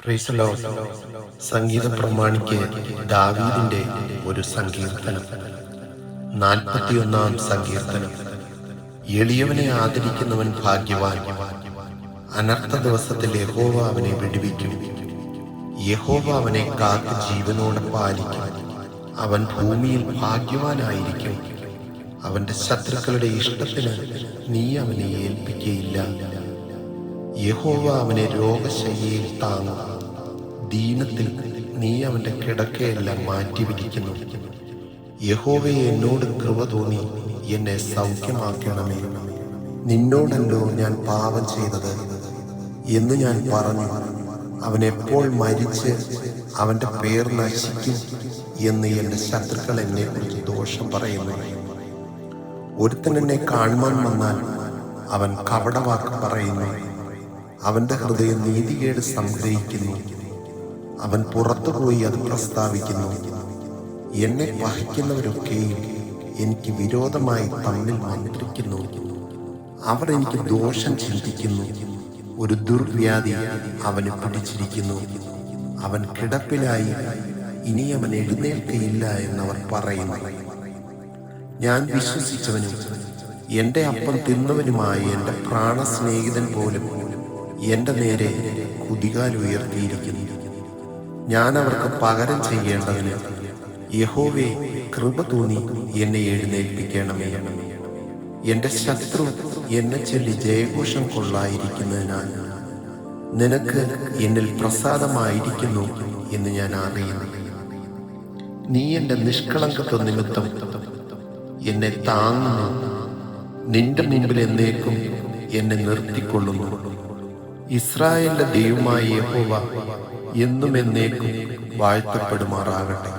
Price the lord. സംഗീത പ്രമാണിക്ക് ദാവീദിന്റെ ഒരു സങ്കീർത്തനം. 41 സങ്കീർത്തനം. എളിയവനെ ആദരിക്കുന്നവൻ ഭാഗ്യവാൻ. അനർത്ഥ ദിവസത്തിൽ യഹോവ അവനെ വിടുവിക്കും. യഹോവ അവനെ കാത്ത് ജീവനോടെ പാലിക്കും. അവൻ ഭൂമിയിൽ ഭാഗ്യവാനായിരിക്കും. അവന്റെ ശത്രുക്കളുടെ ഇഷ്ടത്തിന് നീ അവനെ ഏൽപ്പിക്കയില്ല. യഹോവ അവനെ രോഗശയ്യയിൽ താങ്ങും. ദീനത്തിൽ നീ അവന്റെ കിടക്കയെല്ലാം മാറ്റിപിടിക്കുന്നു. യഹോവയെ എന്നോട് കൃപ തോന്നി എന്നെ സൗഖ്യമാക്കണമേ. നിന്നോടല്ലോ ഞാൻ പാപം ചെയ്തത് എന്ന് ഞാൻ പറഞ്ഞു. അവൻ എപ്പോൾ മരിച്ച് അവന്റെ പേർ നശിക്കും എന്ന് എൻ്റെ ശത്രുക്കൾ എന്നെ കുറിച്ച് ദോഷം പറയുന്നു. ഒരുത്തൻ എന്നെ കാണുവാൻ വന്നാൽ അവൻ കപടവാക്ക് പറയുന്നു. അവന്റെ ഹൃദയം നീതികേട് സംഗ്രഹിക്കുന്നു. അവൻ പുറത്തുപോയി അത് പ്രസ്താവിക്കുന്നു. എന്നെ പഹിക്കുന്നവരൊക്കെയും എനിക്ക് വിരോധമായി തമ്മിൽ മന്ത്രിക്കുന്നു. അവർ എനിക്ക് ദോഷം ചിന്തിക്കുന്നു. ഒരു ദുർവ്യാധി അവന് പിടിച്ചിരിക്കുന്നു. അവൻ കിടപ്പിലായി, ഇനി അവൻ എഴുന്നേൽക്കയില്ല എന്നവർ പറയുന്നു. ഞാൻ വിശ്വസിച്ചവനും എൻ്റെ അപ്പം തിന്നവനുമായ എൻ്റെ പ്രാണസ്നേഹിതൻ പോലും എൻ്റെ നേരെ കുതികാൽ ഉയർത്തിയിരിക്കുന്നു. ഞാൻ അവർക്ക് പകരം ചെയ്യേണ്ടതിന് യഹോവേ, കൃപ തോന്നി എന്നെ എഴുന്നേൽപ്പിക്കണമേ. എൻ്റെ ശത്രു എന്നെ ചൊല്ലി ജയഘോഷം കൊള്ളായിരിക്കുന്നതിനാൽ നിനക്ക് എന്നിൽ പ്രസാദമായിരിക്കുന്നു എന്ന് ഞാൻ അറിയുന്നു. നീ എൻ്റെ നിഷ്കളങ്കത്വ നിമിത്തം എന്നെ താങ്ങുന്നു. നിന്റെ മുമ്പിൽ എന്നേക്കും എന്നെ നിർത്തിക്കൊള്ളുന്നു. ഇസ്രായേലിന്റെ ദൈവമായ യഹോവ എന്നും എന്നേക്കും വാഴ്ത്തപ്പെടുമാറാകട്ടെ.